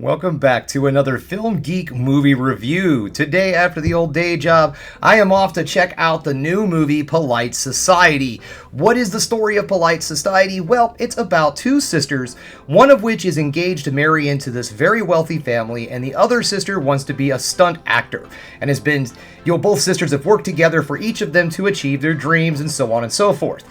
Welcome back to another Film Geek movie review. Today, after the old day job, I am off to check out the new movie, Polite Society. What is the story of Polite Society? Well, it's about two sisters, one of which is engaged to marry into this very wealthy family, and the other sister wants to be a stunt actor, and has been, both sisters have worked together for each of them to achieve their dreams, and so on and so forth.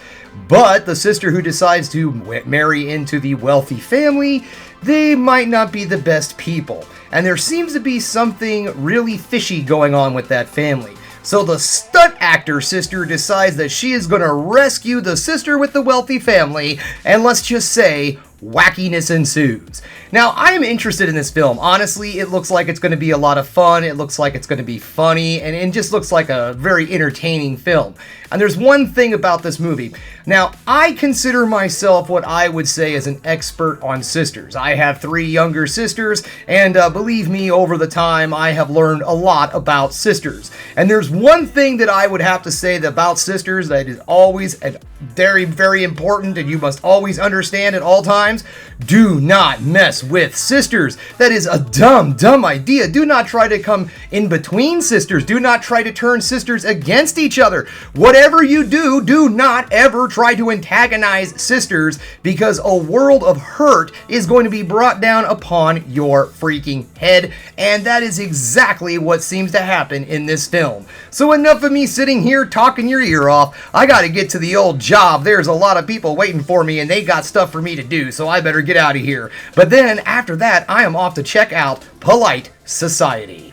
But the sister who decides to marry into the wealthy family, they might not be the best people, and there seems to be something really fishy going on with that family. So the stunt actor sister decides that she is going to rescue the sister with the wealthy family, and let's just say, wackiness ensues. Now, I am interested in this film. Honestly, it looks like it's going to be a lot of fun. It looks like it's going to be funny, and it just looks like a very entertaining film. And there's one thing about this movie. Now, I consider myself what I would say is an expert on sisters. I have 3 younger sisters, and believe me, over the time, I have learned a lot about sisters. And there's one thing that I would have to say about sisters that is always very, very important, and you must always understand at all times. Do not mess with sisters. That is a dumb idea. Do not try to come in between sisters. Do not try to turn sisters against each other. Whatever you do, do not ever try to antagonize sisters, because a world of hurt is going to be brought down upon your freaking head, and that is exactly what seems to happen in this film. So enough of me sitting here talking your ear off. I gotta get to the old job. There's a lot of people waiting for me, and they got stuff for me to do, so I better get out of here. But then, after that, I am off to check out Polite Society.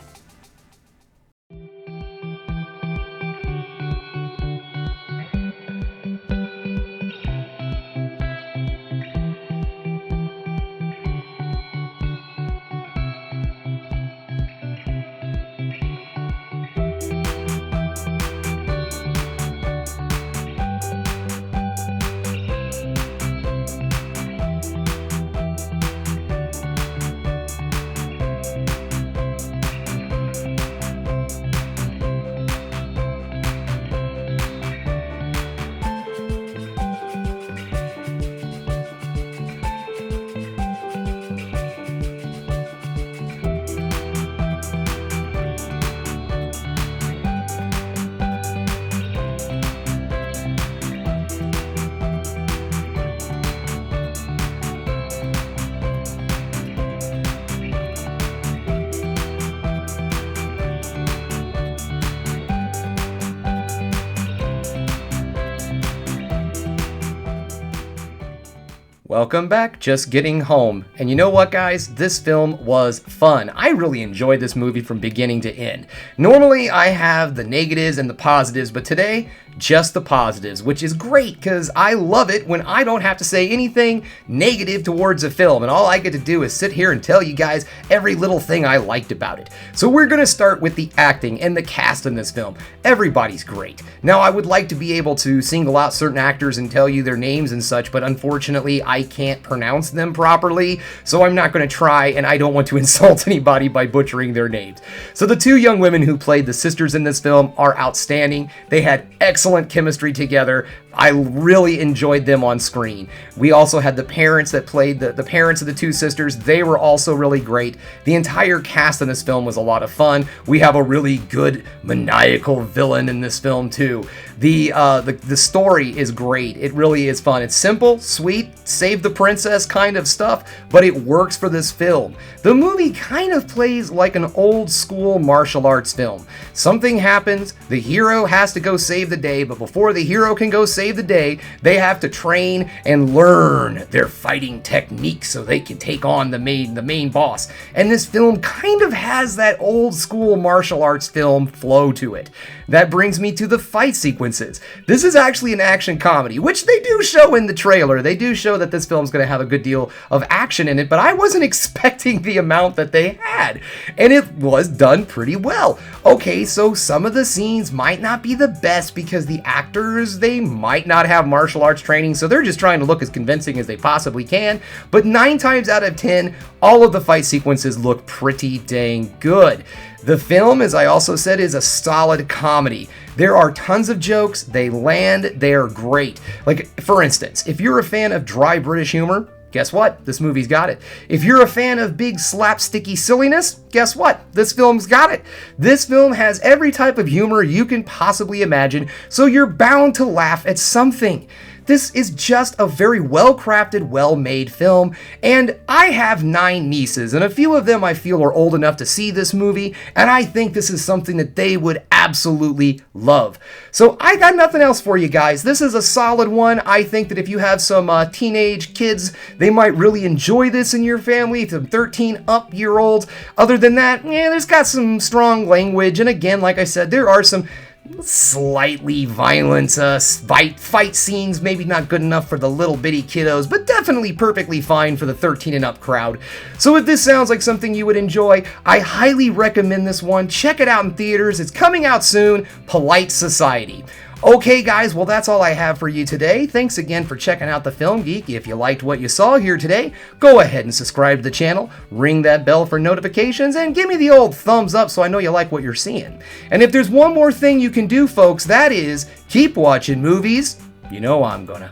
Welcome back, just getting home. And you know what, guys? This film was fun. I really enjoyed this movie from beginning to end. Normally, I have the negatives and the positives, but today, just the positives, which is great because I love it when I don't have to say anything negative towards a film, and all I get to do is sit here and tell you guys every little thing I liked about it. So we're going to start with the acting and the cast in this film. Everybody's great. Now, I would like to be able to single out certain actors and tell you their names and such, but unfortunately, I can't pronounce them properly, so I'm not going to try, and I don't want to insult anybody by butchering their names. So the 2 young women who played the sisters in this film are outstanding. They had excellent chemistry together. I really enjoyed them on screen. We also had the parents that played the parents of the 2 sisters. They were also really great. The entire cast in this film was a lot of fun. We have a really good maniacal villain in this film too. The story is great. It really is fun. It's simple, sweet, save the princess kind of stuff, but it works for this film. The movie kind of plays like an old school martial arts film. Something happens, the hero has to go save the day, but before the hero can go save the day, they have to train and learn their fighting techniques so they can take on the main boss. And this film kind of has that old school martial arts film flow to it. That brings me to the fight sequences. This is actually an action comedy, which they do show in the trailer. They do show that this film's going to have a good deal of action in it, but I wasn't expecting the amount that they had, and it was done pretty well. Okay, so some of the scenes might not be the best because the actors, they might not have martial arts training, so they're just trying to look as convincing as they possibly can, but 9 times out of 10, all of the fight sequences look pretty dang good. The film, as I also said, is a solid comedy. There are tons of jokes, they land, they're great. Like, for instance, if you're a fan of dry British humor, Guess what? This movie's got it. If you're a fan of big slapsticky silliness, guess what? This film's got it. This film has every type of humor you can possibly imagine, so you're bound to laugh at something. This is just a very well-crafted, well-made film, and I have 9 nieces, and a few of them I feel are old enough to see this movie, and I think this is something that they would absolutely love. So I got nothing else for you guys. This is a solid one. I think that if you have some teenage kids, they might really enjoy this in your family, some 13-up-year-olds. Other than that, there's got some strong language, and again, like I said, there are some slightly violent fight scenes, maybe not good enough for the little bitty kiddos, but definitely perfectly fine for the 13 and up crowd. So if this sounds like something you would enjoy, I highly recommend this one. Check it out in theaters. It's coming out soon. Polite Society. Okay guys, well that's all I have for you today. Thanks again for checking out the Film Geek. If you liked what you saw here today, go ahead and subscribe to the channel, ring that bell for notifications, and give me the old thumbs up so I know you like what you're seeing. And if there's one more thing you can do, folks, that is keep watching movies. You know I'm gonna.